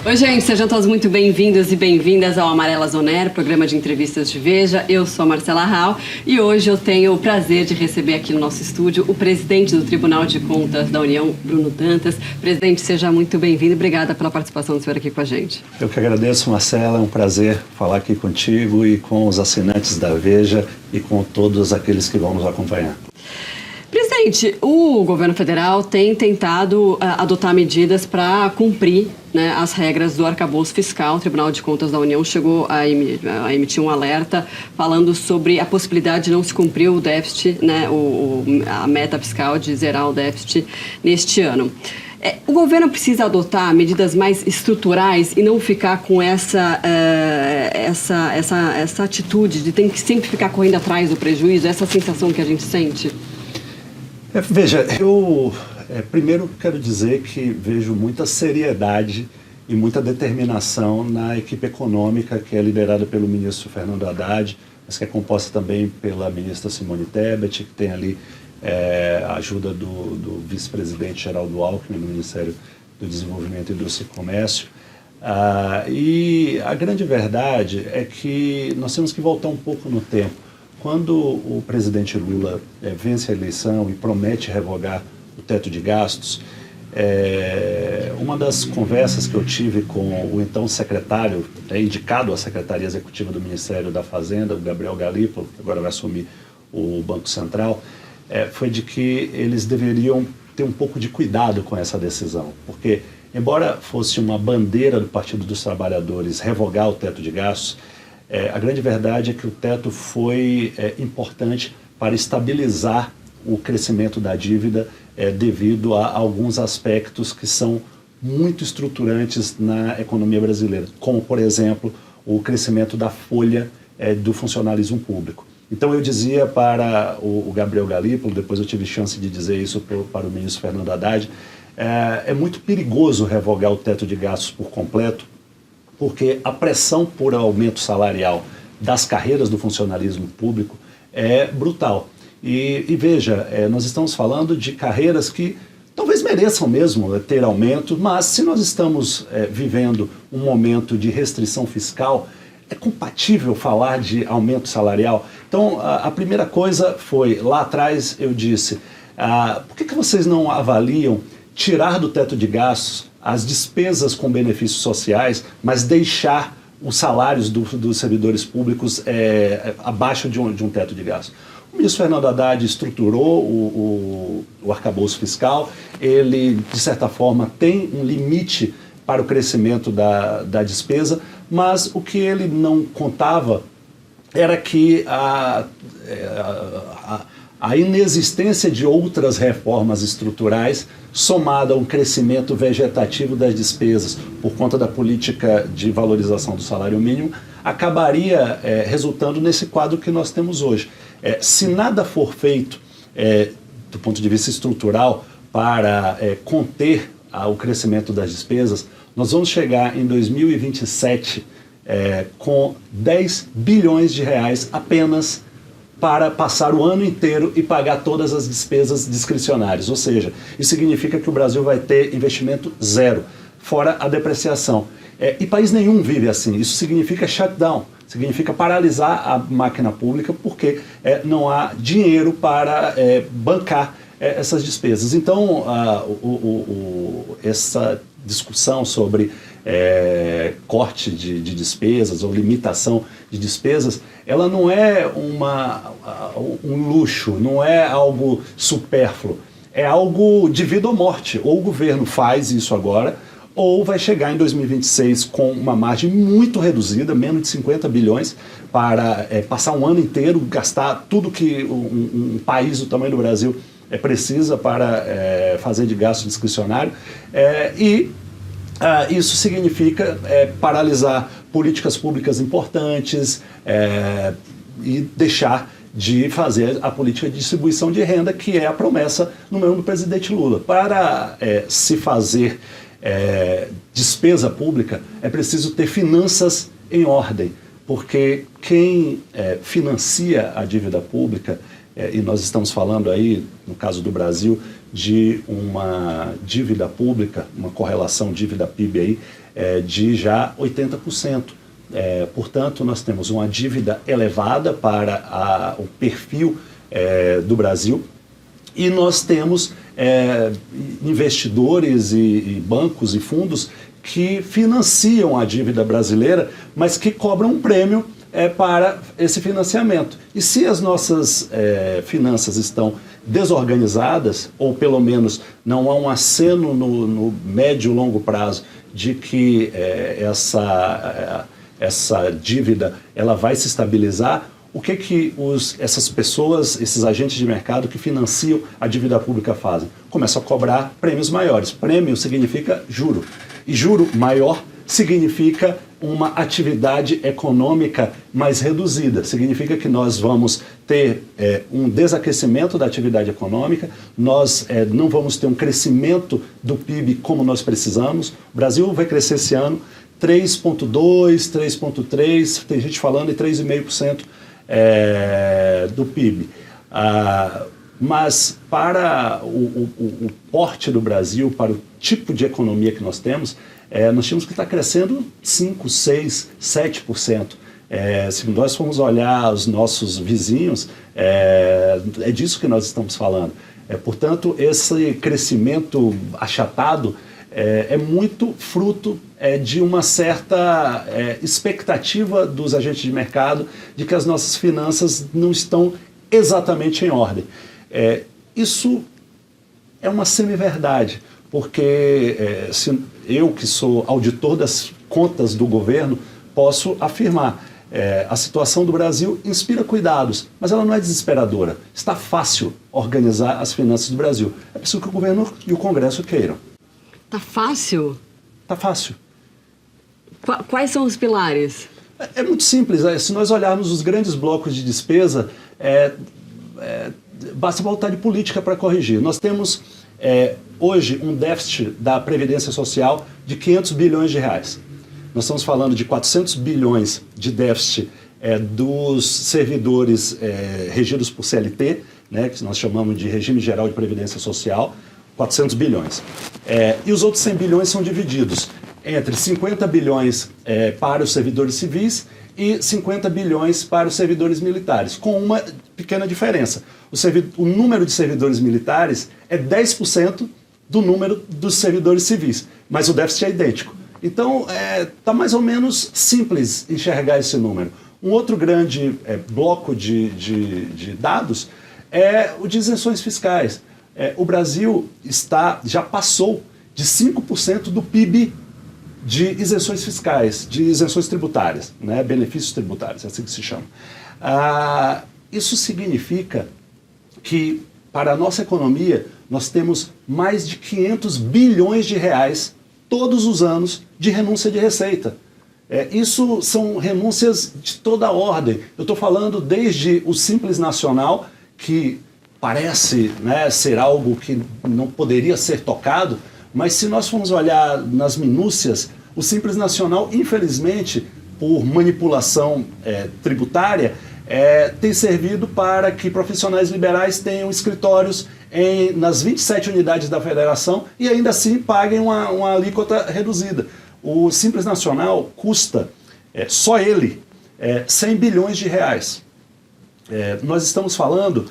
Oi, gente, sejam todos muito bem-vindos e bem-vindas ao Amarelas On Air, programa de entrevistas de Veja. Eu sou a Marcela Rau e hoje eu tenho o prazer de receber aqui no nosso estúdio o presidente do Tribunal de Contas da União, Bruno Dantas. Presidente, seja muito bem-vindo e obrigada pela participação do senhor aqui com a gente. Eu que agradeço, Marcela, é um prazer falar aqui contigo e com os assinantes da Veja e com todos aqueles que vão nos acompanhar. Presidente, o governo federal tem tentado adotar medidas para cumprir, né, as regras do arcabouço fiscal. O Tribunal de Contas da União chegou a emitir um alerta falando sobre a possibilidade de não se cumprir o déficit, né, a meta fiscal de zerar o déficit neste ano. O governo precisa adotar medidas mais estruturais e não ficar com essa atitude de ter que sempre ficar correndo atrás do prejuízo, essa sensação que a gente sente? Veja, eu primeiro quero dizer que vejo muita seriedade e muita determinação na equipe econômica que é liderada pelo ministro Fernando Haddad, mas que é composta também pela ministra Simone Tebet, que tem ali a ajuda do vice-presidente Geraldo Alckmin no Ministério do Desenvolvimento, Indústria e Comércio. E a grande verdade é que nós temos que voltar um pouco no tempo. Quando o presidente Lula vence a eleição e promete revogar o teto de gastos, uma das conversas que eu tive com o então secretário, indicado à Secretaria Executiva do Ministério da Fazenda, o Gabriel Galípolo, que agora vai assumir o Banco Central, foi de que eles deveriam ter um pouco de cuidado com essa decisão, porque embora fosse uma bandeira do Partido dos Trabalhadores revogar o teto de gastos, a grande verdade é que o teto foi importante para estabilizar o crescimento da dívida devido a alguns aspectos que são muito estruturantes na economia brasileira, como, por exemplo, o crescimento da folha do funcionalismo público. Então eu dizia para o Gabriel Galípolo, depois eu tive chance de dizer isso para o ministro Fernando Haddad, é muito perigoso revogar o teto de gastos por completo, porque a pressão por aumento salarial das carreiras do funcionalismo público é brutal. E veja, nós estamos falando de carreiras que talvez mereçam mesmo ter aumento, mas se nós estamos vivendo um momento de restrição fiscal, é compatível falar de aumento salarial? Então, a primeira coisa foi, lá atrás eu disse, por que vocês não avaliam tirar do teto de gastos as despesas com benefícios sociais, mas deixar os salários dos servidores públicos abaixo de um teto de gastos? O ministro Fernando Haddad estruturou o arcabouço fiscal, ele, de certa forma, tem um limite para o crescimento da despesa, mas o que ele não contava era que a inexistência de outras reformas estruturais, somada a um crescimento vegetativo das despesas por conta da política de valorização do salário mínimo, acabaria resultando nesse quadro que nós temos hoje. Se nada for feito do ponto de vista estrutural para conter o crescimento das despesas, nós vamos chegar em 2027 com 10 bilhões de reais apenas para passar o ano inteiro e pagar todas as despesas discricionárias. Ou seja, isso significa que o Brasil vai ter investimento zero, fora a depreciação. E país nenhum vive assim. Isso significa shutdown, significa paralisar a máquina pública, porque não há dinheiro para bancar essas despesas. Então, essa discussão sobre corte de despesas ou limitação de despesas, ela não é um luxo, não é algo supérfluo, é algo de vida ou morte. Ou o governo faz isso agora, ou vai chegar em 2026 com uma margem muito reduzida, menos de 50 bilhões, para passar um ano inteiro, gastar tudo que um país do tamanho do Brasil precisa para fazer de gasto discricionário, isso significa paralisar políticas públicas importantes e deixar de fazer a política de distribuição de renda, que é a promessa número 1 do presidente Lula. Para se fazer despesa pública, é preciso ter finanças em ordem, porque quem financia a dívida pública, e nós estamos falando aí, no caso do Brasil, de uma dívida pública, uma correlação dívida-PIB aí, de já 80%. Portanto, nós temos uma dívida elevada para o perfil do Brasil e nós temos investidores e bancos e fundos que financiam a dívida brasileira, mas que cobram um prêmio para esse financiamento. E se as nossas finanças estão desorganizadas, ou pelo menos não há um aceno no médio e longo prazo de que essa dívida ela vai se estabilizar, o que essas pessoas, esses agentes de mercado que financiam a dívida pública fazem? Começam a cobrar prêmios maiores. Prêmio significa juro. E juro maior significa uma atividade econômica mais reduzida. Significa que nós vamos ter um desaquecimento da atividade econômica, nós não vamos ter um crescimento do PIB como nós precisamos. O Brasil vai crescer esse ano 3,2%, 3,3%, tem gente falando em 3,5% do PIB. Mas para o porte do Brasil, para o tipo de economia que nós temos tínhamos que estar crescendo 5%, 6%, 7%. Se nós formos olhar os nossos vizinhos, é disso que nós estamos falando. Portanto, esse crescimento achatado é muito fruto de uma certa expectativa dos agentes de mercado de que as nossas finanças não estão exatamente em ordem. Isso é uma semi-verdade, porque se eu, que sou auditor das contas do governo, posso afirmar a situação do Brasil inspira cuidados, mas ela não é desesperadora. Está fácil organizar as finanças do Brasil. É preciso que o governo e o Congresso queiram. Tá fácil? Tá fácil. Quais são os pilares? É muito simples. Se nós olharmos os grandes blocos de despesa, basta voltar de política para corrigir. Nós temos hoje um déficit da Previdência Social de 500 bilhões de reais. Nós estamos falando de 400 bilhões de déficit dos servidores regidos por CLT, né, que nós chamamos de Regime Geral de Previdência Social, 400 bilhões. E os outros 100 bilhões são divididos entre 50 bilhões para os servidores civis e 50 bilhões para os servidores militares, com uma pequena diferença. O número de servidores militares é 10% do número dos servidores civis, mas o déficit é idêntico. Então, está mais ou menos simples enxergar esse número. Um outro grande bloco de dados é o de isenções fiscais. O Brasil já passou de 5% do PIB de isenções fiscais, de isenções tributárias, né? Benefícios tributários, é assim que se chama. Isso significa que, para a nossa economia, nós temos mais de 500 bilhões de reais todos os anos de renúncia de receita. Isso são renúncias de toda a ordem. Eu estou falando desde o Simples Nacional, que parece, né, ser algo que não poderia ser tocado, mas se nós formos olhar nas minúcias, o Simples Nacional, infelizmente, por manipulação tributária, tem servido para que profissionais liberais tenham escritórios nas 27 unidades da federação e ainda assim paguem uma alíquota reduzida. O Simples Nacional custa, só ele, 100 bilhões de reais. Nós estamos falando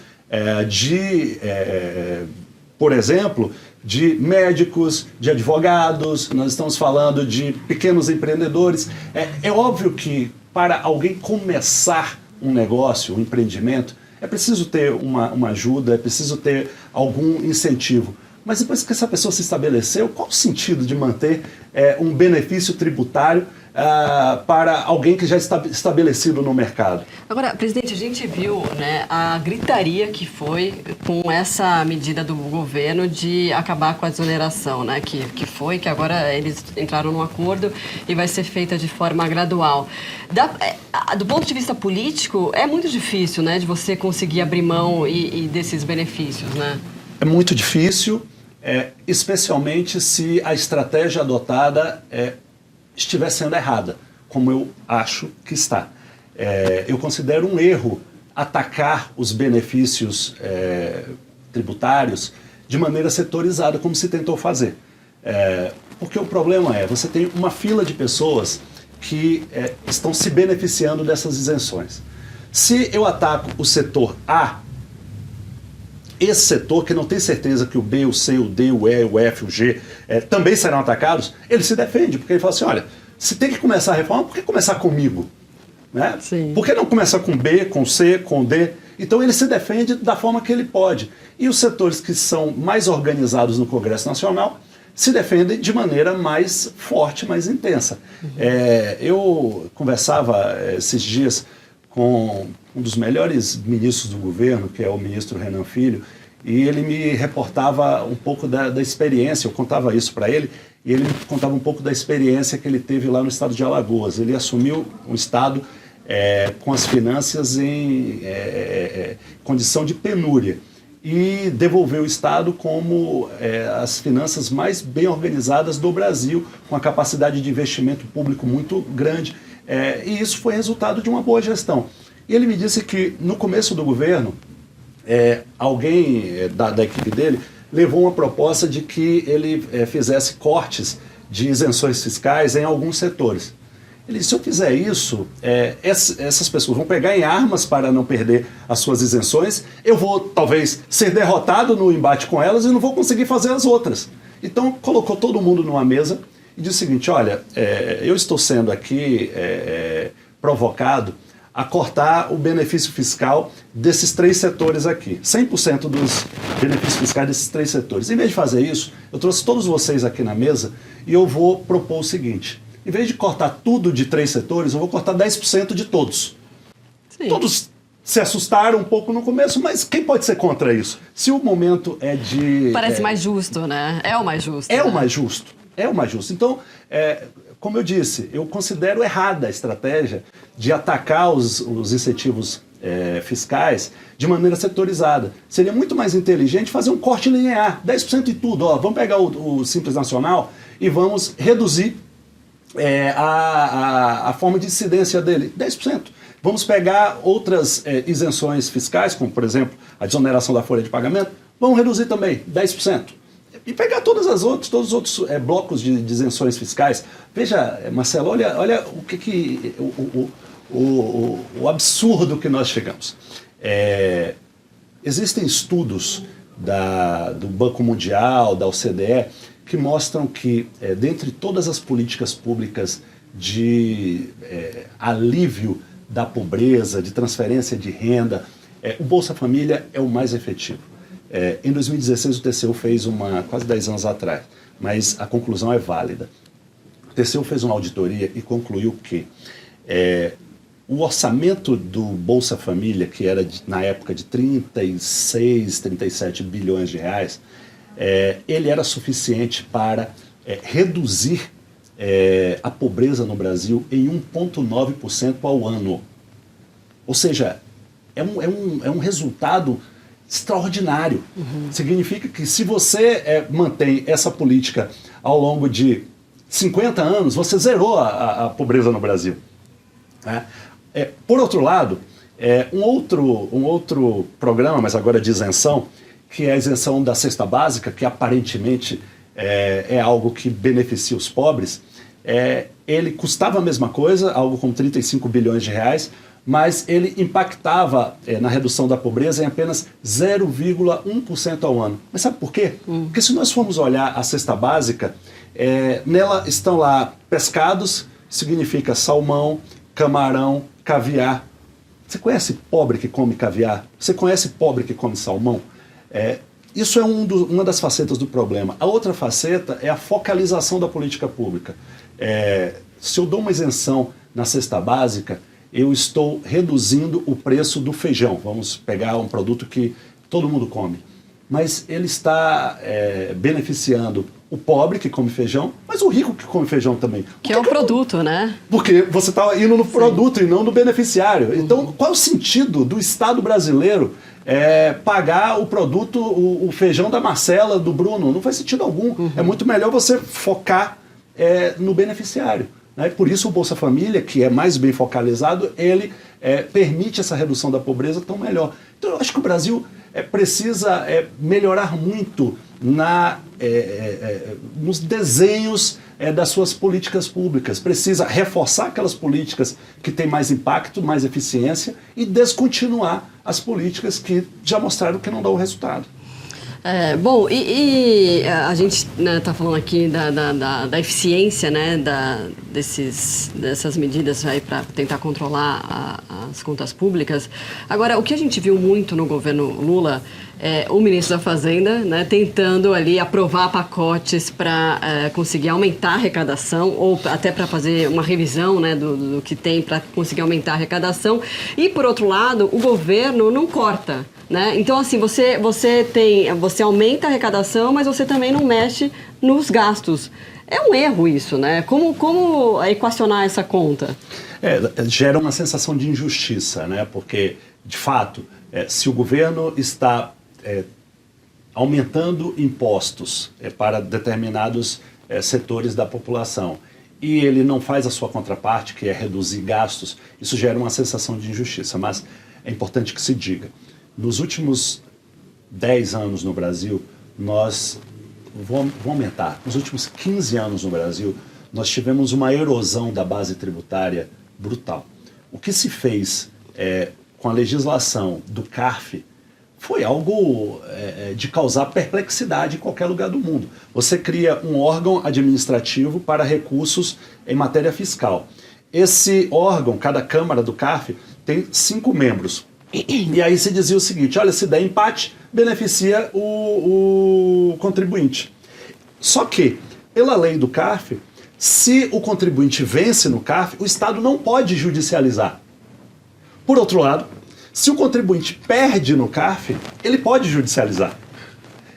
por exemplo, de médicos, de advogados, nós estamos falando de pequenos empreendedores. É óbvio que para alguém começar um negócio, um empreendimento, é preciso ter uma ajuda, é preciso ter algum incentivo. Mas depois que essa pessoa se estabeleceu, qual o sentido de manter um benefício tributário para alguém que já está estabelecido no mercado? Agora, presidente, a gente viu, né, a gritaria que foi com essa medida do governo de acabar com a desoneração, né, que agora eles entraram num acordo e vai ser feita de forma gradual. Do ponto de vista político, é muito difícil, né, de você conseguir abrir mão e desses benefícios, né? É muito difícil, especialmente se a estratégia adotada estiver sendo errada, como eu acho que está. Eu considero um erro atacar os benefícios tributários de maneira setorizada, como se tentou fazer. Porque o problema você tem uma fila de pessoas que estão se beneficiando dessas isenções. Se eu ataco o setor A, esse setor que não tem certeza que o B, o C, o D, o E, o F, o G também serão atacados, ele se defende, porque ele fala assim, olha, se tem que começar a reforma, por que começar comigo? Né? Por que não começar com B, com C, com D? Então ele se defende da forma que ele pode. E os setores que são mais organizados no Congresso Nacional se defendem de maneira mais forte, mais intensa. Eu conversava esses dias com um dos melhores ministros do governo, que é o ministro Renan Filho, e ele me reportava um pouco da experiência, eu contava isso para ele, e ele me contava um pouco da experiência que ele teve lá no estado de Alagoas. Ele assumiu um estado com as finanças em condição de penúria e devolveu o estado como as finanças mais bem organizadas do Brasil, com a capacidade de investimento público muito grande. E isso foi resultado de uma boa gestão. E ele me disse que no começo do governo, alguém da equipe dele levou uma proposta de que ele fizesse cortes de isenções fiscais em alguns setores. Ele disse, se eu fizer isso, essas pessoas vão pegar em armas para não perder as suas isenções, eu vou talvez ser derrotado no embate com elas e não vou conseguir fazer as outras. Então colocou todo mundo numa mesa e disse o seguinte, olha, eu estou sendo aqui provocado a cortar o benefício fiscal desses 3 setores aqui, 100% dos benefícios fiscais desses 3 setores. Em vez de fazer isso, eu trouxe todos vocês aqui na mesa e eu vou propor o seguinte, em vez de cortar tudo de 3 setores, eu vou cortar 10% de todos. Sim. Todos se assustaram um pouco no começo, mas quem pode ser contra isso? Se o momento é de... Parece mais justo, né? É o mais justo. É o mais justo. É o mais justo. Então, como eu disse, eu considero errada a estratégia de atacar os incentivos fiscais de maneira setorizada. Seria muito mais inteligente fazer um corte linear, 10% de tudo. Vamos pegar o Simples Nacional e vamos reduzir a forma de incidência dele, 10%. Vamos pegar outras isenções fiscais, como, por exemplo, a desoneração da folha de pagamento, vamos reduzir também, 10%. E pegar todos os outros blocos de isenções fiscais. Veja, Marcelo, olha o absurdo que nós chegamos. Existem estudos do Banco Mundial, da OCDE, que mostram que, dentre todas as políticas públicas de alívio da pobreza, de transferência de renda, o Bolsa Família é o mais efetivo. Em 2016 o TCU fez quase 10 anos atrás, mas a conclusão é válida. O TCU fez uma auditoria e concluiu que o orçamento do Bolsa Família, que era na época de 36, 37 bilhões de reais, ele era suficiente para reduzir a pobreza no Brasil em 1,9% ao ano. Ou seja, é um resultado extraordinário. Significa que se você mantém essa política ao longo de 50 anos, você zerou a pobreza no Brasil. Né? Por outro lado, um outro programa, mas agora de isenção, que é a isenção da cesta básica, que aparentemente é algo que beneficia os pobres, ele custava a mesma coisa, algo como 35 bilhões de reais, mas ele impactava na redução da pobreza em apenas 0,1% ao ano. Mas sabe por quê? Porque se nós formos olhar a cesta básica, nela estão lá pescados, significa salmão, camarão, caviar. Você conhece pobre que come caviar? Você conhece pobre que come salmão? Isso é uma das facetas do problema. A outra faceta é a focalização da política pública. Se eu dou uma isenção na cesta básica, eu estou reduzindo o preço do feijão. Vamos pegar um produto que todo mundo come. Mas ele está beneficiando o pobre que come feijão, mas o rico que come feijão também. Que é um produto, né? Porque você está indo no produto e não no beneficiário. Então, qual é o sentido do Estado brasileiro pagar o produto, o feijão da Marcela, do Bruno? Não faz sentido algum. É muito melhor você focar no beneficiário. Né? Por isso o Bolsa Família, que é mais bem focalizado, ele permite essa redução da pobreza tão melhor. Então eu acho que o Brasil precisa melhorar muito nos desenhos das suas políticas públicas. Precisa reforçar aquelas políticas que têm mais impacto, mais eficiência e descontinuar as políticas que já mostraram que não dão o resultado. Bom, a gente está falando aqui da eficiência, né, dessas medidas para tentar controlar as contas públicas. Agora, o que a gente viu muito no governo Lula é o ministro da Fazenda, né, tentando ali aprovar pacotes para conseguir aumentar a arrecadação ou até para fazer uma revisão, né, do que tem para conseguir aumentar a arrecadação. E, por outro lado, o governo não corta. Né? Então, assim, você aumenta a arrecadação, mas você também não mexe nos gastos. É um erro isso, né? Como equacionar essa conta? Gera uma sensação de injustiça, né? Porque, de fato, se o governo está aumentando impostos para determinados setores da população e ele não faz a sua contraparte, que é reduzir gastos, isso gera uma sensação de injustiça. Mas é importante que se diga. Nos últimos 10 anos no Brasil, vou aumentar, nos últimos 15 anos no Brasil, nós tivemos uma erosão da base tributária brutal. O que se fez com a legislação do CARF foi algo de causar perplexidade em qualquer lugar do mundo. Você cria um órgão administrativo para recursos em matéria fiscal. Esse órgão, cada Câmara do CARF, tem 5 membros. E aí se dizia o seguinte, olha, se der empate, beneficia o contribuinte. Só que, pela lei do CARF, se o contribuinte vence no CARF, o Estado não pode judicializar. Por outro lado, se o contribuinte perde no CARF, ele pode judicializar.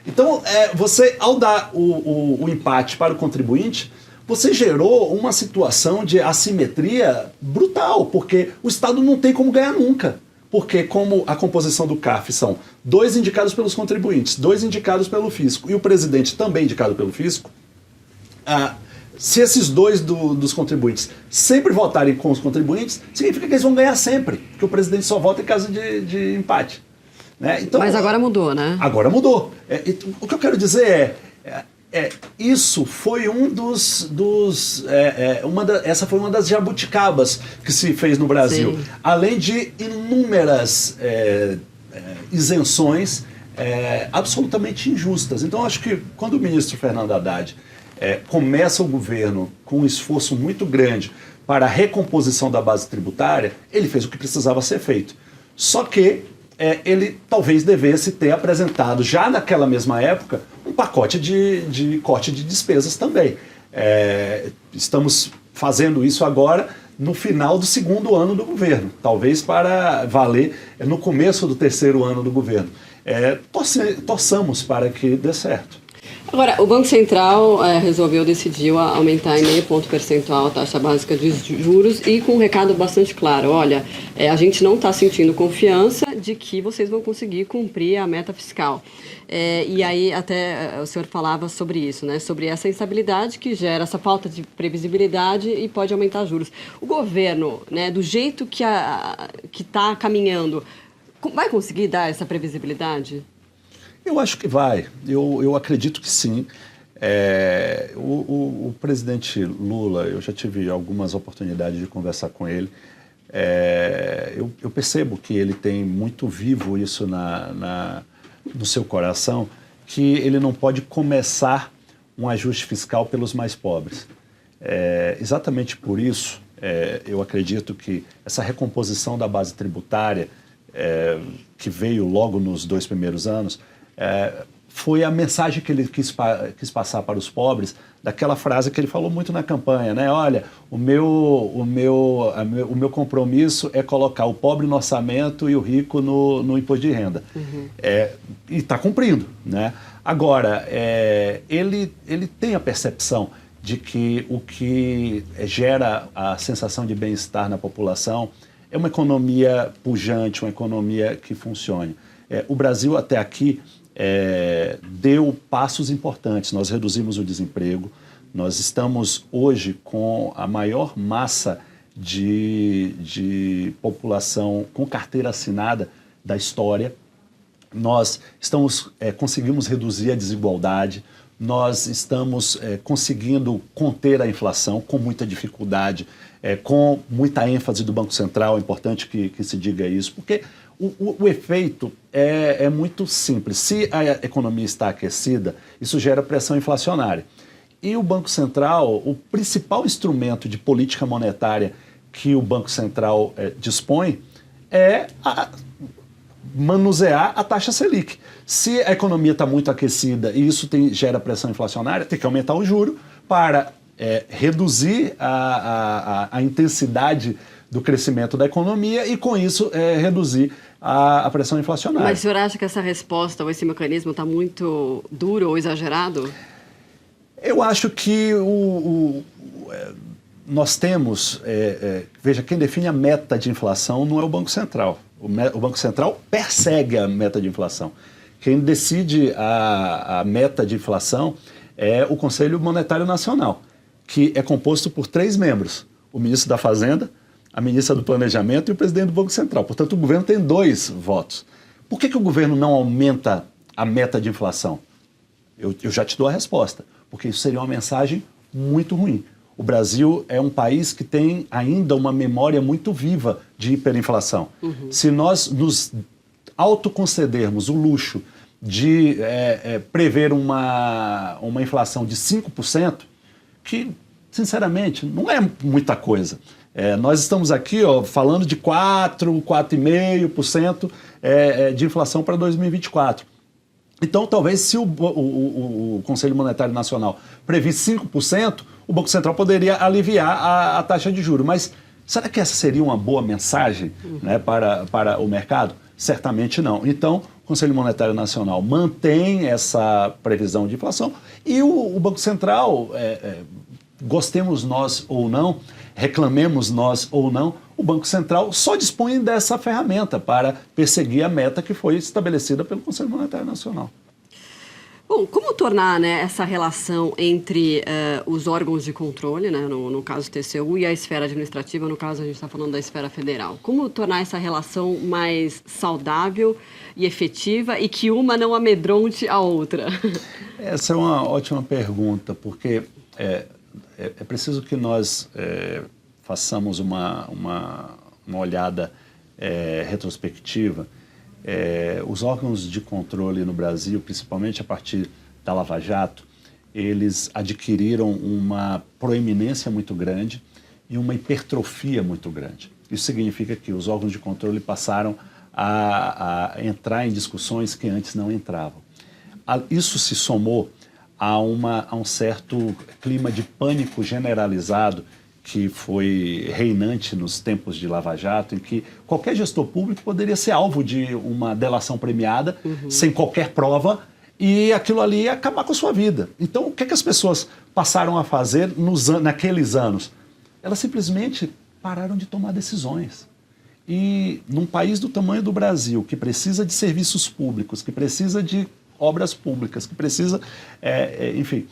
Então, você, ao dar o empate para o contribuinte, você gerou uma situação de assimetria brutal, porque o Estado não tem como ganhar nunca. Porque como a composição do CARF são 2 indicados pelos contribuintes, 2 indicados pelo fisco e o presidente também indicado pelo fisco, se esses 2 dos contribuintes sempre votarem com os contribuintes, significa que eles vão ganhar sempre, porque o presidente só vota em caso de empate. Né? Então, mas agora mudou, né? Agora mudou. O que eu quero dizer isso foi essa foi uma das jabuticabas que se fez no Brasil. Sim. Além de inúmeras isenções absolutamente injustas. Então, acho que quando o ministro Fernando Haddad começa o governo com um esforço muito grande para a recomposição da base tributária, ele fez o que precisava ser feito. Só que ele talvez devesse ter apresentado, já naquela mesma época, um pacote de corte de despesas também. Estamos fazendo isso agora no final do 2º ano do governo, talvez para valer no começo do 3º ano do governo. Torçamos para que dê certo. Agora, o Banco Central decidiu aumentar em meio ponto percentual a taxa básica de juros e com um recado bastante claro. Olha, a gente não está sentindo confiança de que vocês vão conseguir cumprir a meta fiscal. E aí até o senhor falava sobre isso, né? Sobre essa instabilidade que gera essa falta de previsibilidade e pode aumentar juros. O governo, né, do jeito que está caminhando, vai conseguir dar essa previsibilidade? Eu acho que vai, eu acredito que sim. O presidente Lula, eu já tive algumas oportunidades de conversar com ele, eu percebo que ele tem muito vivo isso no seu coração, que ele não pode começar um ajuste fiscal pelos mais pobres. Exatamente por isso, eu acredito que essa recomposição da base tributária, que veio logo nos 2 primeiros anos, foi a mensagem que ele quis passar para os pobres, daquela frase que ele falou muito na campanha, né? Olha, o meu compromisso é colocar o pobre no orçamento e o rico no imposto de renda. Uhum. E está cumprindo, né? Agora, ele tem a percepção de que o que gera a sensação de bem-estar na população é uma economia pujante, uma economia que funcione. O Brasil até aqui deu passos importantes. Nós reduzimos o desemprego, nós estamos hoje com a maior massa de população com carteira assinada da história. nós conseguimos reduzir a desigualdade, nós estamos conseguindo conter a inflação com muita dificuldade, com muita ênfase do Banco Central. É importante que se diga isso, porque o efeito é muito simples. Se a economia está aquecida, isso gera pressão inflacionária. E o Banco Central, o principal instrumento de política monetária que o Banco Central dispõe é manusear a taxa Selic. Se a economia está muito aquecida e isso gera pressão inflacionária, tem que aumentar o juro para reduzir a intensidade do crescimento da economia e, com isso, reduzir a pressão inflacionária. Mas o senhor acha que essa resposta ou esse mecanismo está muito duro ou exagerado? Eu acho que nós temos... veja, quem define a meta de inflação não é o Banco Central. O Banco Central persegue a meta de inflação. Quem decide a meta de inflação é o Conselho Monetário Nacional, que é composto por 3 membros: o ministro da Fazenda, a ministra do Planejamento e o presidente do Banco Central. Portanto, o governo tem 2 votos. Por que o governo não aumenta a meta de inflação? Eu já te dou a resposta. Porque isso seria uma mensagem muito ruim. O Brasil é um país que tem ainda uma memória muito viva de hiperinflação. Se nós nos autoconcedermos o luxo de prever uma inflação de 5%, que, sinceramente, não é muita coisa. Nós estamos aqui falando de 4,5% de inflação para 2024. Então, talvez, se o Conselho Monetário Nacional previsse 5%, o Banco Central poderia aliviar a taxa de juros. Mas será que essa seria uma boa mensagem, né, para o mercado? Certamente não. Então, o Conselho Monetário Nacional mantém essa previsão de inflação e o Banco Central, gostemos nós ou não, reclamemos nós ou não, o Banco Central só dispõe dessa ferramenta para perseguir a meta que foi estabelecida pelo Conselho Monetário Nacional. Bom, como tornar, né, essa relação entre os órgãos de controle, né, no caso TCU, e a esfera administrativa, no caso a gente está falando da esfera federal? Como tornar essa relação mais saudável e efetiva e que uma não amedronte a outra? Essa é uma ótima pergunta, porque é preciso que nós façamos uma olhada retrospectiva. Os órgãos de controle no Brasil, principalmente a partir da Lava Jato, eles adquiriram uma proeminência muito grande e uma hipertrofia muito grande. Isso significa que os órgãos de controle passaram a entrar em discussões que antes não entravam. Isso se somou a um certo clima de pânico generalizado que foi reinante nos tempos de Lava Jato, em que qualquer gestor público poderia ser alvo de uma delação premiada, sem qualquer prova, e aquilo ali ia acabar com a sua vida. Então, o que as pessoas passaram a fazer naqueles anos? Elas simplesmente pararam de tomar decisões. E num país do tamanho do Brasil, que precisa de serviços públicos, que precisa de obras públicas, que precisa, enfim,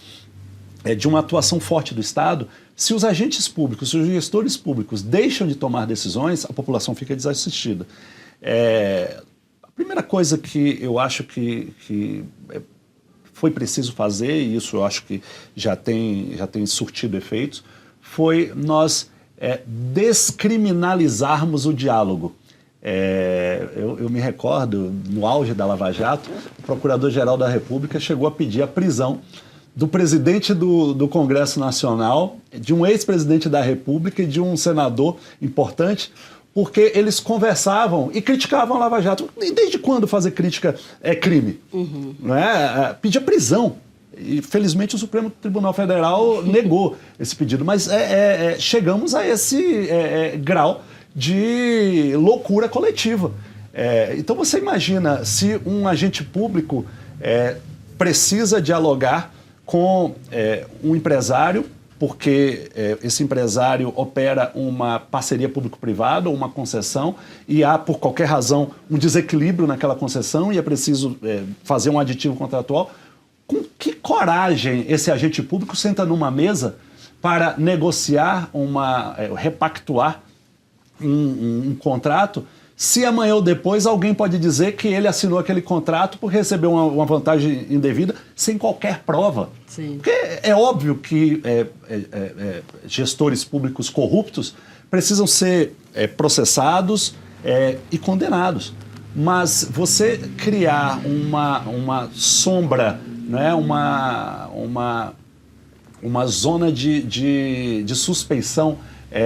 de uma atuação forte do Estado, se os agentes públicos, se os gestores públicos deixam de tomar decisões, a população fica desassistida. A primeira coisa que eu acho que foi preciso fazer, e isso eu acho que já tem surtido efeitos, foi nós descriminalizarmos o diálogo. Eu me recordo, no auge da Lava Jato, o Procurador-Geral da República chegou a pedir a prisão do presidente do Congresso Nacional, de um ex-presidente da República e de um senador importante, porque eles conversavam e criticavam a Lava Jato. E desde quando fazer crítica é crime? Não é? Pedia prisão. E, felizmente, o Supremo Tribunal Federal negou esse pedido. Mas chegamos a esse grau de loucura coletiva. Então, você imagina se um agente público precisa dialogar com um empresário, porque esse empresário opera uma parceria público-privada ou uma concessão e há, por qualquer razão, um desequilíbrio naquela concessão e é preciso fazer um aditivo contratual. Com que coragem esse agente público senta numa mesa para negociar, repactuar um contrato se amanhã ou depois alguém pode dizer que ele assinou aquele contrato por receber uma vantagem indevida sem qualquer prova. Sim. Porque é óbvio que gestores públicos corruptos precisam ser processados e condenados. Mas você criar uma sombra, né, uma zona de suspeição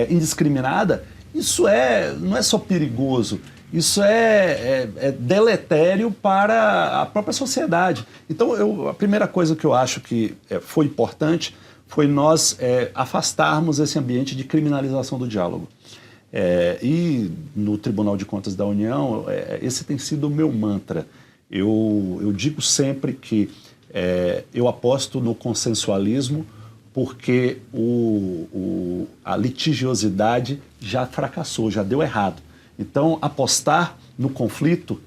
indiscriminada, isso não é só perigoso, isso é deletério para a própria sociedade. Então, a primeira coisa que eu acho que foi importante foi nós afastarmos esse ambiente de criminalização do diálogo. E no Tribunal de Contas da União, esse tem sido o meu mantra. Eu digo sempre que eu aposto no consensualismo porque a litigiosidade já fracassou, já deu errado. Então, apostar no conflito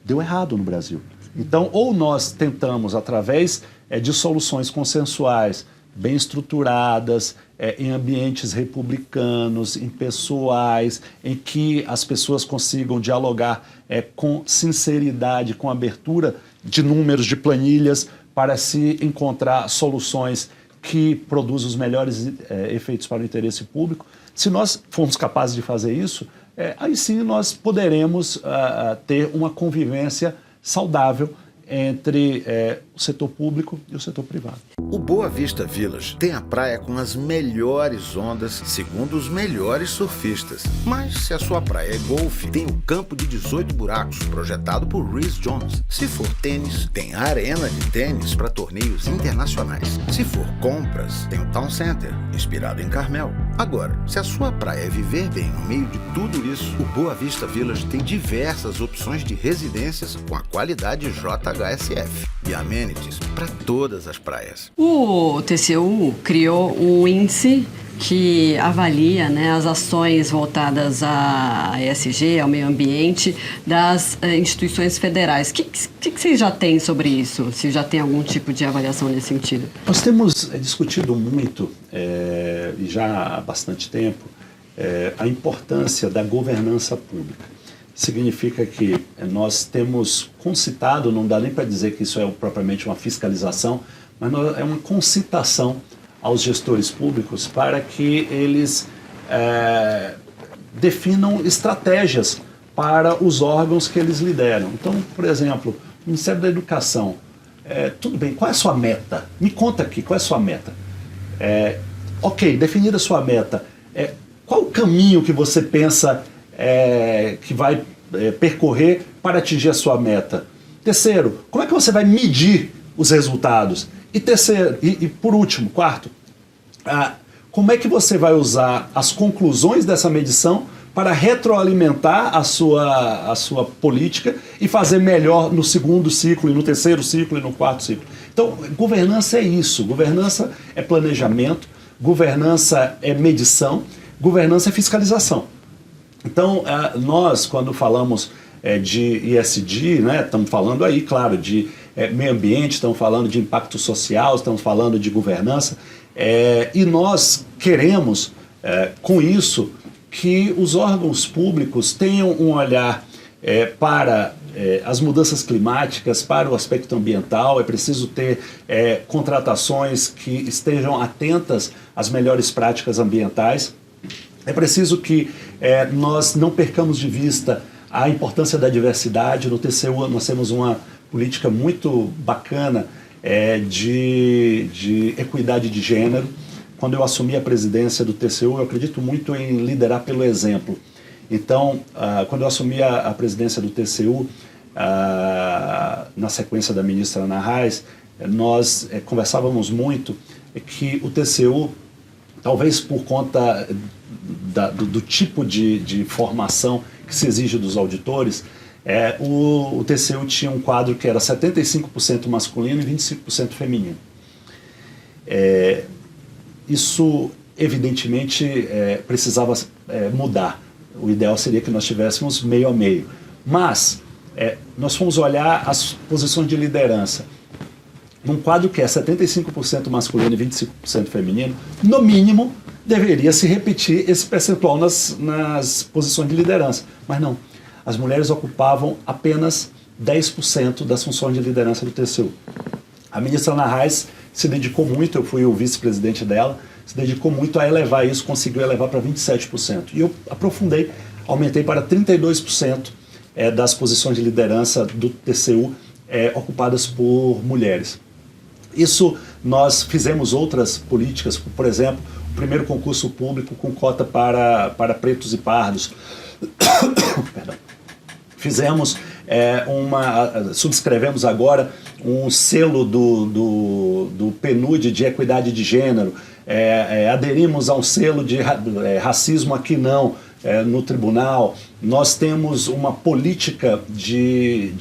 deu errado no Brasil. Então, ou nós tentamos, através de soluções consensuais, bem estruturadas, em ambientes republicanos, impessoais, em que as pessoas consigam dialogar com sinceridade, com abertura de números, de planilhas, para se encontrar soluções que produzam os melhores efeitos para o interesse público. Se nós formos capazes de fazer isso, aí sim nós poderemos ter uma convivência saudável entre o setor público e o setor privado. O Boa Vista Village tem a praia com as melhores ondas, segundo os melhores surfistas. Mas se a sua praia é golfe, tem o campo de 18 buracos, projetado por Rhys Jones. Se for tênis, tem a arena de tênis para torneios internacionais. Se for compras, tem o Town Center, inspirado em Carmel. Agora, se a sua praia é viver bem no meio de tudo isso, o Boa Vista Village tem diversas opções de residências com a qualidade JHSF e amenities para todas as praias. O TCU criou um índice que avalia, né, as ações voltadas à ESG, ao meio ambiente, das instituições federais. O que vocês já têm sobre isso? Se já tem algum tipo de avaliação nesse sentido? Nós temos discutido muito, e já há bastante tempo, a importância da governança pública. Significa que nós temos concitado, não dá nem para dizer que isso é propriamente uma fiscalização, mas é uma concitação aos gestores públicos para que eles definam estratégias para os órgãos que eles lideram. Então, por exemplo, o Ministério da Educação, tudo bem, qual é a sua meta? Me conta aqui, qual é a sua meta? Ok, definida a sua meta, qual o caminho que você pensa que vai percorrer para atingir a sua meta? Terceiro, como é que você vai medir os resultados? E terceiro, e por último, quarto, como é que você vai usar as conclusões dessa medição para retroalimentar a sua política e fazer melhor no segundo ciclo, e no terceiro ciclo, e no quarto ciclo? Então, governança é isso. Governança é planejamento, governança é medição, governança é fiscalização. Então, nós, quando falamos de ESG, né, estamos falando aí, claro, de meio ambiente, estamos falando de impacto social, estamos falando de governança, e nós queremos, com isso, que os órgãos públicos tenham um olhar para as mudanças climáticas, para o aspecto ambiental. É preciso ter contratações que estejam atentas às melhores práticas ambientais. É preciso que nós não percamos de vista a importância da diversidade. No TCU nós temos uma política muito bacana de equidade de gênero. Quando eu assumi a presidência do TCU, eu acredito muito em liderar pelo exemplo. Então, quando eu assumi a presidência do TCU, na sequência da ministra Ana Reis, nós conversávamos muito que o TCU, talvez por conta do tipo de formação que se exige dos auditores, o TCU tinha um quadro que era 75% masculino e 25% feminino. Isso, evidentemente, precisava mudar. O ideal seria que nós tivéssemos meio a meio. Mas nós fomos olhar as posições de liderança. Num quadro que é 75% masculino e 25% feminino, no mínimo, deveria se repetir esse percentual nas posições de liderança. Mas não, as mulheres ocupavam apenas 10% das funções de liderança do TCU. A ministra Ana Reis se dedicou muito, eu fui o vice-presidente dela, se dedicou muito a elevar isso, conseguiu elevar para 27%. E eu aprofundei, aumentei para 32% das posições de liderança do TCU ocupadas por mulheres. Isso nós fizemos outras políticas, por exemplo, o primeiro concurso público com cota para pretos e pardos. Perdão. Fizemos subscrevemos agora um selo do PNUD de equidade de gênero, aderimos a um selo de racismo aqui não, no tribunal. Nós temos uma política de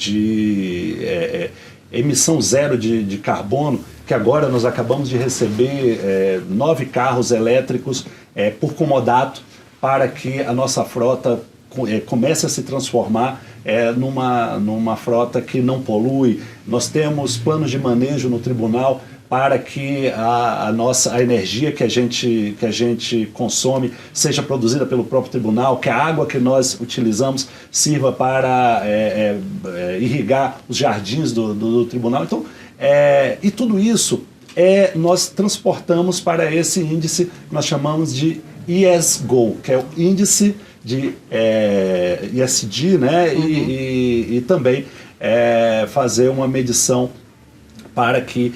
emissão zero de carbono, que agora nós acabamos de receber 9 carros elétricos por comodato, para que a nossa frota comece a se transformar numa frota que não polui. Nós temos planos de manejo no tribunal para que a energia que a gente consome seja produzida pelo próprio tribunal, que a água que nós utilizamos sirva para irrigar os jardins do tribunal. Então, e tudo isso nós transportamos para esse índice que nós chamamos de ESGO, que é o índice de ESG, né? Uhum. E também fazer uma medição para que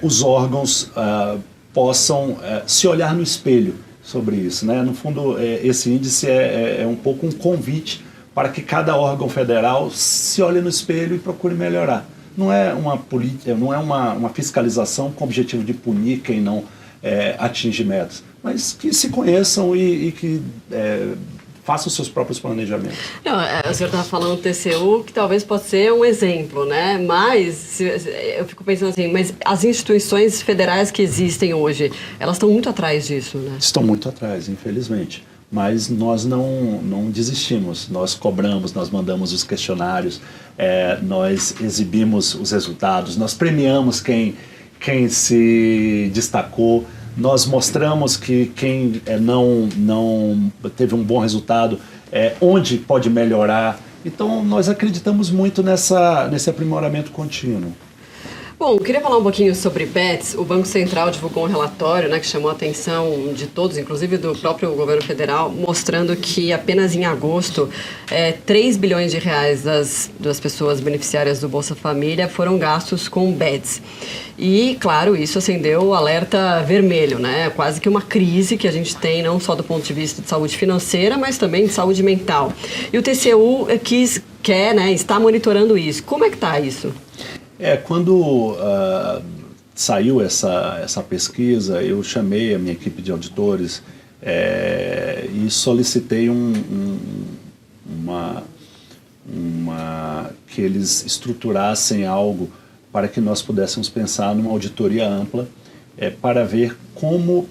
os órgãos possam se olhar no espelho sobre isso, né? No fundo, esse índice é um pouco um convite para que cada órgão federal se olhe no espelho e procure melhorar. Não é uma fiscalização com o objetivo de punir quem não atinge metas, mas que se conheçam e que faça os seus próprios planejamentos. Não, o senhor estava falando do TCU, que talvez possa ser um exemplo, né? Mas eu fico pensando assim, mas as instituições federais que existem hoje, elas estão muito atrás disso, né? Estão muito atrás, infelizmente. Mas nós não desistimos, nós cobramos, nós mandamos os questionários, nós exibimos os resultados, nós premiamos quem se destacou. Nós mostramos que quem não teve um bom resultado, onde pode melhorar. Então, nós acreditamos muito nesse aprimoramento contínuo. Bom, queria falar um pouquinho sobre bets. O Banco Central divulgou um relatório, né, que chamou a atenção de todos, inclusive do próprio governo federal, mostrando que apenas em agosto, 3 bilhões de reais das pessoas beneficiárias do Bolsa Família foram gastos com bets. E, claro, isso acendeu o alerta vermelho, né? Quase que uma crise que a gente tem, não só do ponto de vista de saúde financeira, mas também de saúde mental. E o TCU quer, né, está monitorando isso. Como é que está isso? Quando saiu essa pesquisa, eu chamei a minha equipe de auditores e solicitei que eles estruturassem algo para que nós pudéssemos pensar numa auditoria ampla para ver como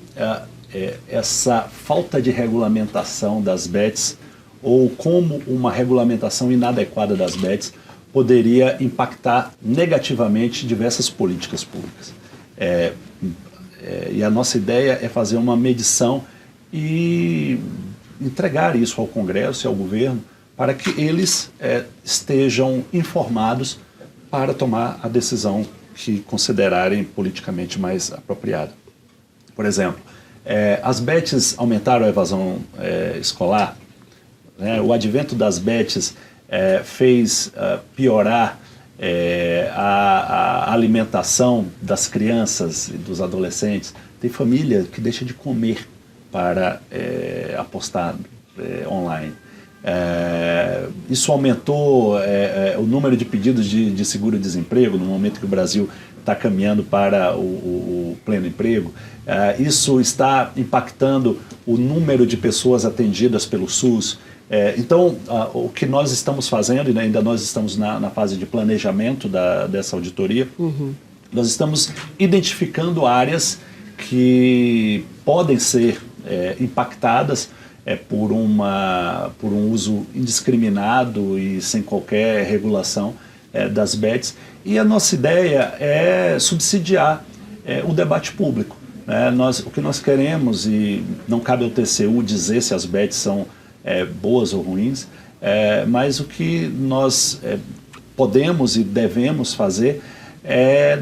essa falta de regulamentação das bets ou como uma regulamentação inadequada das bets poderia impactar negativamente diversas políticas públicas. E a nossa ideia é fazer uma medição e entregar isso ao Congresso e ao governo para que eles estejam informados para tomar a decisão que considerarem politicamente mais apropriada. Por exemplo, as bets aumentaram a evasão escolar, né? O advento das bets fez piorar a alimentação das crianças e dos adolescentes. Tem família que deixa de comer para apostar online. Isso aumentou o número de pedidos de seguro-desemprego no momento que o Brasil está caminhando para o pleno emprego. Isso está impactando o número de pessoas atendidas pelo SUS. Então, o que nós estamos fazendo, e ainda nós estamos na fase de planejamento dessa auditoria, nós estamos identificando áreas que podem ser impactadas por um uso indiscriminado e sem qualquer regulação das bets. E a nossa ideia é subsidiar o debate público. O que nós queremos, e não cabe ao TCU dizer se as bets são boas ou ruins, mas o que nós podemos e devemos fazer é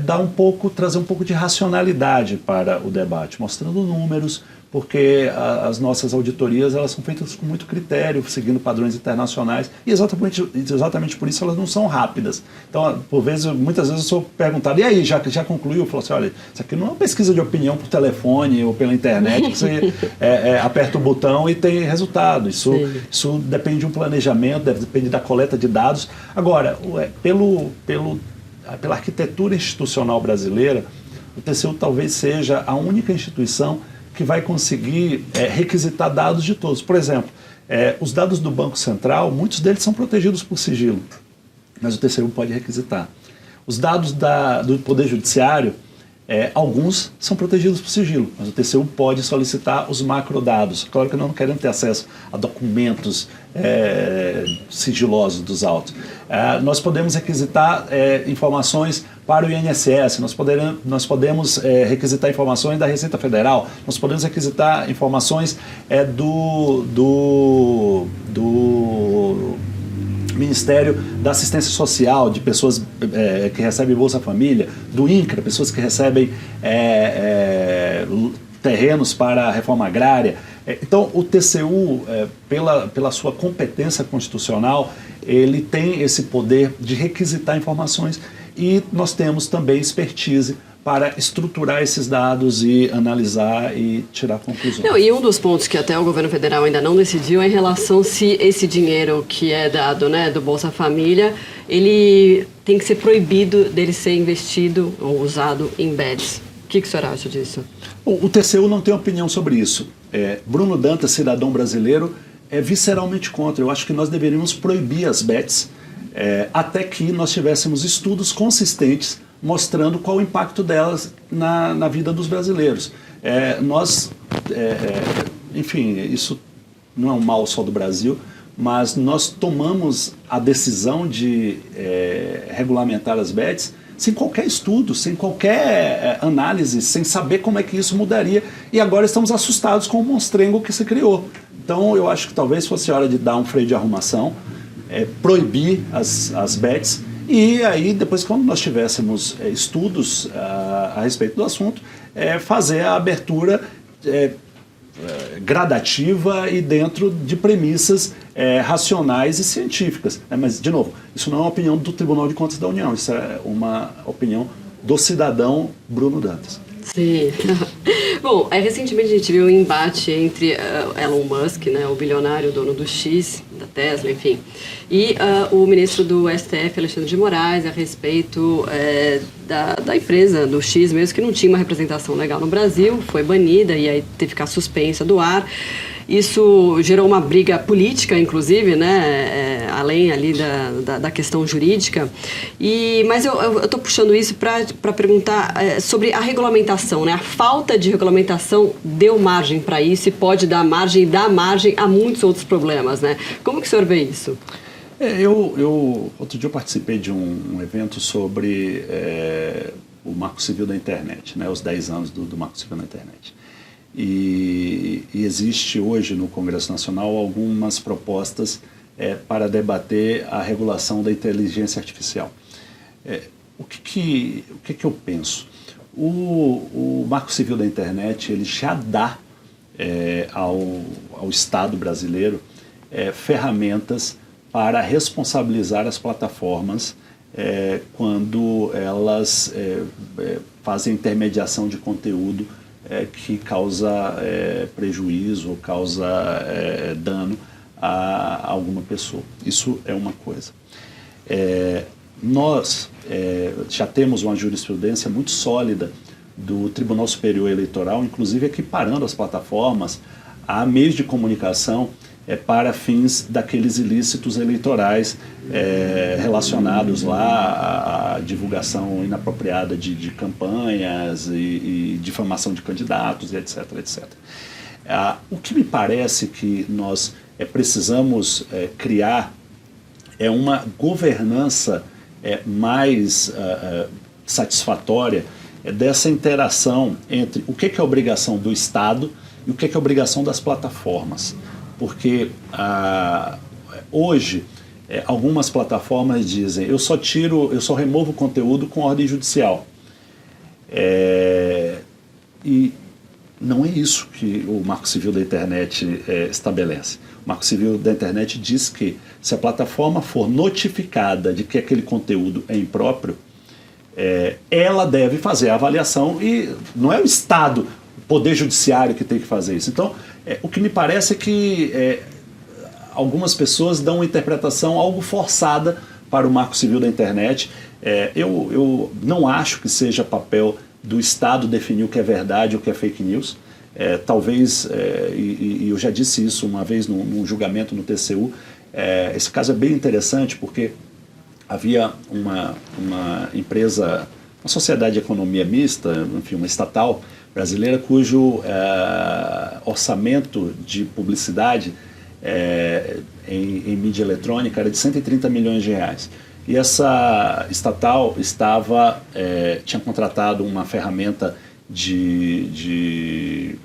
trazer um pouco de racionalidade para o debate, mostrando números, porque as nossas auditorias elas são feitas com muito critério, seguindo padrões internacionais, e exatamente por isso elas não são rápidas. Então, muitas vezes eu sou perguntado, e aí, já concluiu? Eu falo assim, olha, isso aqui não é uma pesquisa de opinião por telefone ou pela internet, que você aperta o botão e tem resultado. Isso depende de um planejamento, depende da coleta de dados. Agora, pela arquitetura institucional brasileira, o TCU talvez seja a única instituição que vai conseguir requisitar dados de todos. Por exemplo, os dados do Banco Central, muitos deles são protegidos por sigilo, mas o TCU pode requisitar. Os dados do Poder Judiciário, alguns são protegidos por sigilo, mas o TCU pode solicitar os macrodados. Claro que nós não queremos ter acesso a documentos sigilosos dos autos. Nós podemos requisitar informações para o INSS, nós podemos requisitar informações da Receita Federal, nós podemos requisitar informações do Ministério da Assistência Social, de pessoas que recebem Bolsa Família, do INCRA, pessoas que recebem terrenos para a reforma agrária. Então, o TCU, pela sua competência constitucional, ele tem esse poder de requisitar informações, e nós temos também expertise para estruturar esses dados e analisar e tirar conclusões. E um dos pontos que até o governo federal ainda não decidiu é em relação se esse dinheiro que é dado, do Bolsa Família, ele tem que ser proibido dele ser investido ou usado em bets. O que o senhor acha disso? O TCU não tem opinião sobre isso. Bruno Dantas, cidadão brasileiro, é visceralmente contra. Eu acho que nós deveríamos proibir as bets até que nós tivéssemos estudos consistentes mostrando qual o impacto delas na vida dos brasileiros. Enfim, isso não é um mal só do Brasil, mas nós tomamos a decisão de regulamentar as bets sem qualquer estudo, sem qualquer análise, sem saber como é que isso mudaria. E agora estamos assustados com o monstrengo que se criou. Então eu acho que talvez fosse hora de dar um freio de arrumação, proibir as bets, e aí depois, quando nós tivéssemos estudos a respeito do assunto, fazer a abertura gradativa e dentro de premissas racionais e científicas. Mas, de novo, isso não é uma opinião do Tribunal de Contas da União, isso é uma opinião do cidadão Bruno Dantas. Sim. Bom, recentemente a gente viu um embate entre Elon Musk, o bilionário dono do X, da Tesla, enfim, e o ministro do STF, Alexandre de Moraes, a respeito da empresa do X mesmo, que não tinha uma representação legal no Brasil, foi banida e aí teve que ficar suspensa do ar. Isso gerou uma briga política, inclusive, além ali da questão jurídica. Mas eu estou puxando isso para perguntar sobre a regulamentação. A falta de regulamentação deu margem para isso e pode dar margem e dá margem a muitos outros problemas. Como que o senhor vê isso? Outro dia eu participei de um evento sobre o Marco Civil da Internet, os 10 anos do Marco Civil da Internet. E existe hoje no Congresso Nacional algumas propostas para debater a regulação da inteligência artificial. O que eu penso? O Marco Civil da Internet ele já dá ao Estado brasileiro ferramentas para responsabilizar as plataformas quando elas fazem intermediação de conteúdo que causa prejuízo ou causa dano a alguma pessoa. Isso é uma coisa. Nós já temos uma jurisprudência muito sólida do Tribunal Superior Eleitoral, inclusive equiparando as plataformas a meios de comunicação para fins daqueles ilícitos eleitorais relacionados lá à divulgação inapropriada de campanhas e difamação de candidatos, etc. etc. O que me parece que nós precisamos criar é uma governança mais satisfatória dessa interação entre o que é obrigação do Estado e o que é obrigação das plataformas. Porque hoje algumas plataformas dizem eu só removo conteúdo com ordem judicial. E não é isso que o Marco Civil da Internet estabelece. O Marco Civil da Internet diz que se a plataforma for notificada de que aquele conteúdo é impróprio, ela deve fazer a avaliação e não é o Estado, o Poder Judiciário que tem que fazer isso. Então, o que me parece é que algumas pessoas dão uma interpretação algo forçada para o Marco Civil da Internet. Eu não acho que seja papel do Estado definir o que é verdade e o que é fake news. Talvez, e eu já disse isso uma vez num julgamento no TCU, esse caso é bem interessante porque havia uma empresa, uma sociedade de economia mista, enfim, uma estatal brasileira cujo orçamento de publicidade em mídia eletrônica era de 130 milhões de reais. E essa estatal tinha contratado uma ferramenta de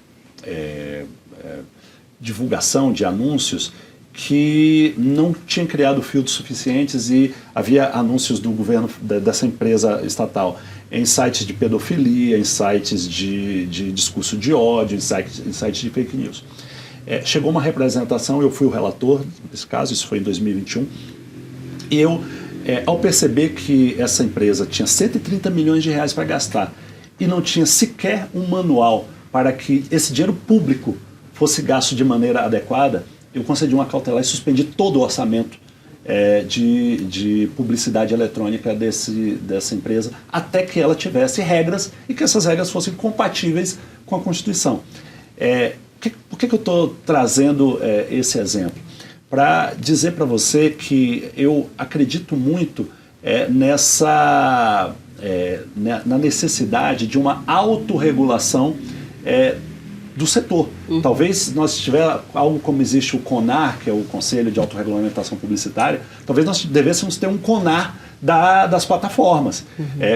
divulgação de anúncios que não tinha criado filtros suficientes e havia anúncios do governo dessa empresa estatal em sites de pedofilia, em sites de discurso de ódio, em sites de fake news. Chegou uma representação, eu fui o relator desse caso, isso foi em 2021, e eu, ao perceber que essa empresa tinha 130 milhões de reais para gastar e não tinha sequer um manual para que esse dinheiro público fosse gasto de maneira adequada, eu concedi uma cautelar e suspendi todo o orçamento de publicidade eletrônica dessa empresa, até que ela tivesse regras e que essas regras fossem compatíveis com a Constituição. Por que eu estou trazendo esse exemplo? Para dizer para você que eu acredito muito na necessidade de uma autorregulação do setor. Talvez nós tiver algo como existe o CONAR, que é o Conselho de Autorregulamentação Publicitária, talvez nós devêssemos ter um CONAR das plataformas,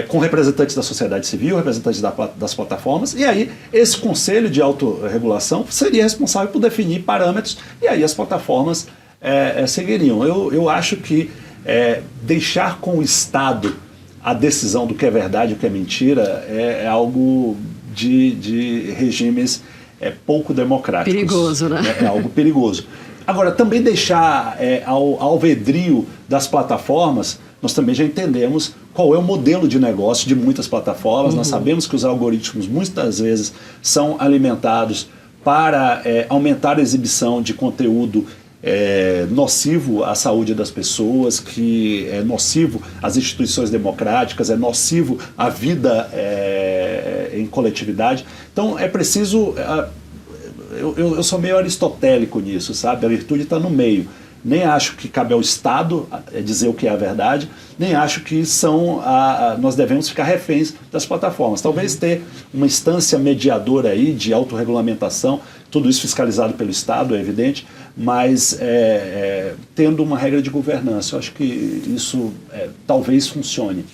com representantes da sociedade civil, representantes das plataformas, e aí esse Conselho de Autorregulação seria responsável por definir parâmetros, e aí as plataformas seguiriam. Eu acho que deixar com o Estado a decisão do que é verdade e o que é mentira é algo de regimes pouco democráticos. Perigoso, né? É algo perigoso. Agora, também deixar ao alvedrio das plataformas, nós também já entendemos qual é o modelo de negócio de muitas plataformas. Nós sabemos que os algoritmos muitas vezes são alimentados para aumentar a exibição de conteúdo nocivo à saúde das pessoas, que é nocivo às instituições democráticas, é nocivo à vida em coletividade. Então é preciso... Eu sou meio aristotélico nisso, sabe? A virtude está no meio. Nem acho que cabe ao Estado dizer o que é a verdade, nem acho que nós devemos ficar reféns das plataformas. Talvez ter uma instância mediadora aí de autorregulamentação, tudo isso fiscalizado pelo Estado, é evidente, mas tendo uma regra de governança. Eu acho que isso talvez funcione.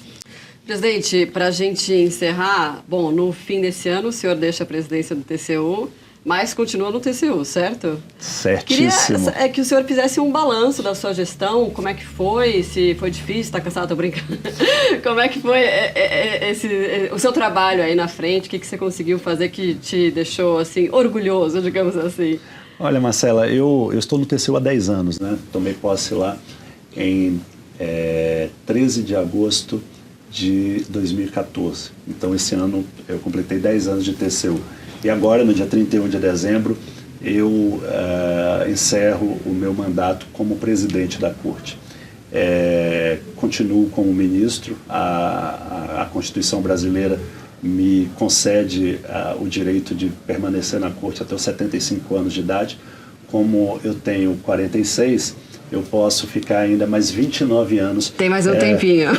Presidente, para a gente encerrar, bom, no fim desse ano o senhor deixa a presidência do TCU, mas continua no TCU, certo? Certíssimo. Queria que o senhor fizesse um balanço da sua gestão, como é que foi, se foi difícil, está cansado, tô brincando. Como é que foi o seu trabalho aí na frente, o que você conseguiu fazer que te deixou, assim, orgulhoso, digamos assim? Olha, Marcela, eu estou no TCU há 10 anos, né? Tomei posse lá em 13 de agosto de 2014. Então, esse ano eu completei 10 anos de TCU. E agora, no dia 31 de dezembro, eu encerro o meu mandato como presidente da Corte. Continuo como ministro, a Constituição brasileira me concede o direito de permanecer na Corte até os 75 anos de idade. Como eu tenho 46, eu posso ficar ainda mais 29 anos. Tem mais um tempinho.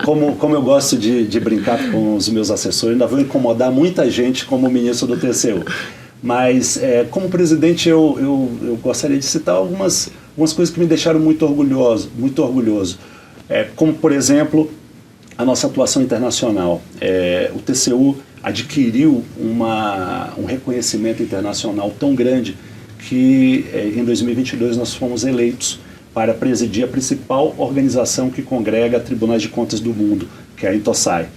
Como eu gosto de brincar com os meus assessores, ainda vou incomodar muita gente como ministro do TCU. Mas, como presidente, eu gostaria de citar algumas coisas que me deixaram muito orgulhoso. Como, por exemplo, a nossa atuação internacional. O TCU adquiriu um reconhecimento internacional tão grande que em 2022 nós fomos eleitos para presidir a principal organização que congrega tribunais de contas do mundo, que é a INTOSAI.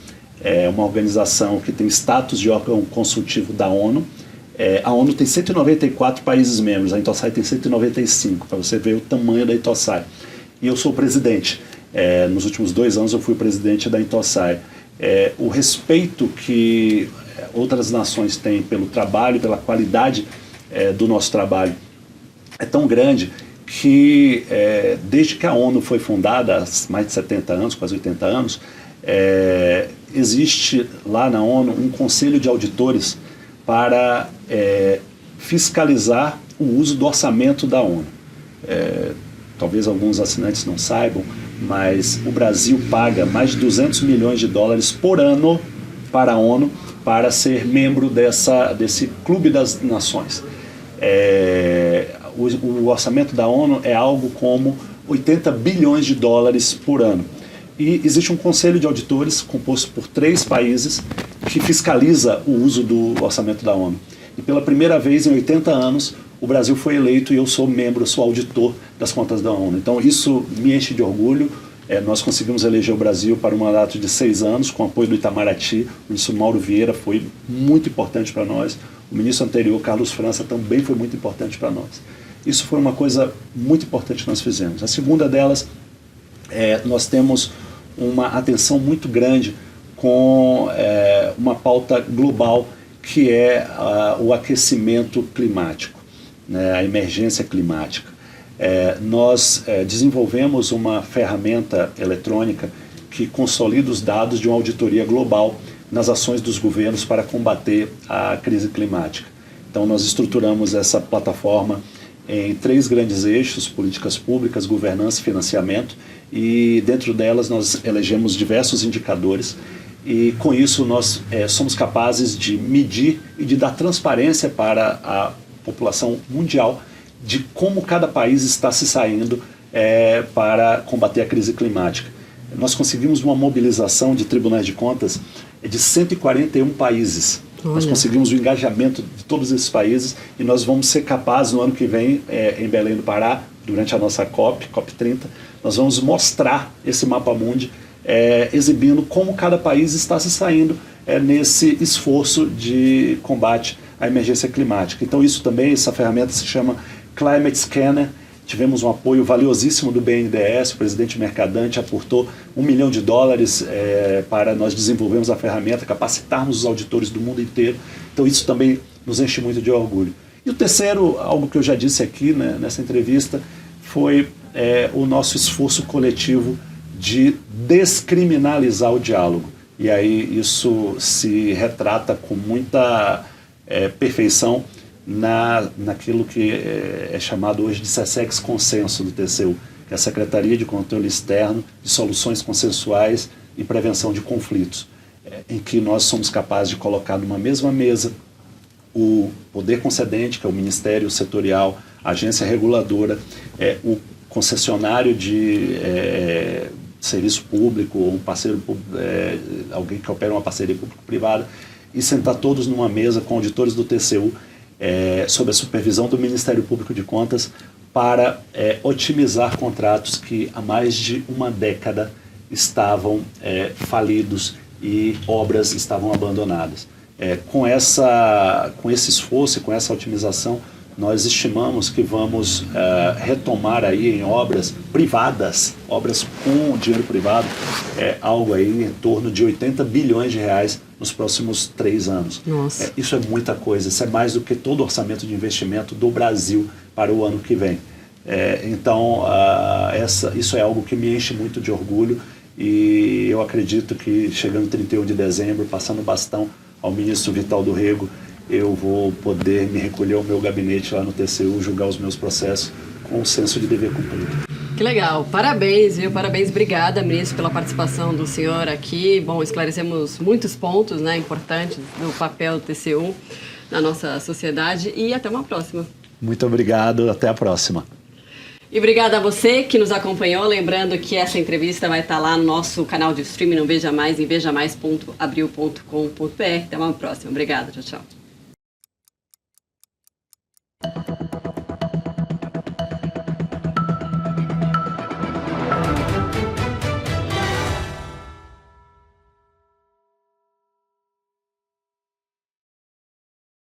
É uma organização que tem status de órgão consultivo da ONU. A ONU tem 194 países membros, a INTOSAI tem 195, para você ver o tamanho da INTOSAI. E eu sou o presidente. Nos últimos 2 anos eu fui o presidente da INTOSAI. O respeito que outras nações têm pelo trabalho, pela qualidade do nosso trabalho é tão grande que desde que a ONU foi fundada, há mais de 70 anos, quase 80 anos, existe lá na ONU um conselho de auditores para fiscalizar o uso do orçamento da ONU. Talvez alguns assinantes não saibam, mas o Brasil paga mais de 200 milhões de dólares por ano para a ONU para ser membro desse clube das nações. O orçamento da ONU é algo como 80 bilhões de dólares por ano. E existe um conselho de auditores composto por 3 países que fiscaliza o uso do orçamento da ONU. E pela primeira vez em 80 anos, o Brasil foi eleito e eu sou membro, sou auditor das contas da ONU. Então isso me enche de orgulho. Nós conseguimos eleger o Brasil para um mandato de 6 anos, com apoio do Itamaraty. O ministro Mauro Vieira foi muito importante para nós. O ministro anterior, Carlos França, também foi muito importante para nós. Isso foi uma coisa muito importante que nós fizemos. A segunda delas, nós temos uma atenção muito grande com uma pauta global, que é o aquecimento climático, né, a emergência climática. Nós desenvolvemos uma ferramenta eletrônica que consolida os dados de uma auditoria global nas ações dos governos para combater a crise climática. Então nós estruturamos essa plataforma em 3 grandes eixos: políticas públicas, governança e financiamento, e dentro delas nós elegemos diversos indicadores, e com isso nós somos capazes de medir e de dar transparência para a população mundial de como cada país está se saindo para combater a crise climática. Nós conseguimos uma mobilização de tribunais de contas de 141 países. Olha. Nós conseguimos o engajamento de todos esses países e nós vamos ser capazes no ano que vem, em Belém do Pará, durante a nossa COP30, nós vamos mostrar esse mapa mundi, exibindo como cada país está se saindo nesse esforço de combate à emergência climática. Então isso também, essa ferramenta se chama Climate Scanner. Tivemos um apoio valiosíssimo do BNDES, o presidente Mercadante aportou $1 milhão para nós desenvolvermos a ferramenta, capacitarmos os auditores do mundo inteiro. Então isso também nos enche muito de orgulho. E o terceiro, algo que eu já disse aqui, né, nessa entrevista, foi o nosso esforço coletivo de descriminalizar o diálogo. E aí isso se retrata com muita perfeição naquilo que é chamado hoje de SESEX Consenso do TCU, que é a Secretaria de Controle Externo de Soluções Consensuais e Prevenção de Conflitos, em que nós somos capazes de colocar numa mesma mesa o poder concedente, que é o Ministério Setorial, a agência reguladora, o concessionário de serviço público, ou um parceiro público, alguém que opera uma parceria público-privada, e sentar todos numa mesa com auditores do TCU, sob a supervisão do Ministério Público de Contas, para otimizar contratos que há mais de uma década estavam falidos e obras estavam abandonadas. Com esse esforço e com essa otimização, nós estimamos que vamos retomar aí em obras privadas, obras com dinheiro privado, algo aí em torno de R$80 bilhões nos próximos 3 anos. Nossa. Isso é muita coisa, isso é mais do que todo o orçamento de investimento do Brasil para o ano que vem. Então, isso é algo que me enche muito de orgulho, e eu acredito que chegando 31 de dezembro, passando o bastão ao ministro Vital do Rego, eu vou poder me recolher ao meu gabinete lá no TCU, julgar os meus processos com um senso de dever cumprido. Que legal, parabéns, viu? Parabéns, obrigada, ministro, pela participação do senhor aqui. Bom, esclarecemos muitos pontos, né, importantes do papel do TCU na nossa sociedade, e até uma próxima. Muito obrigado, até a próxima. E obrigada a você que nos acompanhou. Lembrando que essa entrevista vai estar lá no nosso canal de streaming no Veja Mais, em vejamais.abril.com.br. Até uma próxima. Obrigada. Tchau, tchau.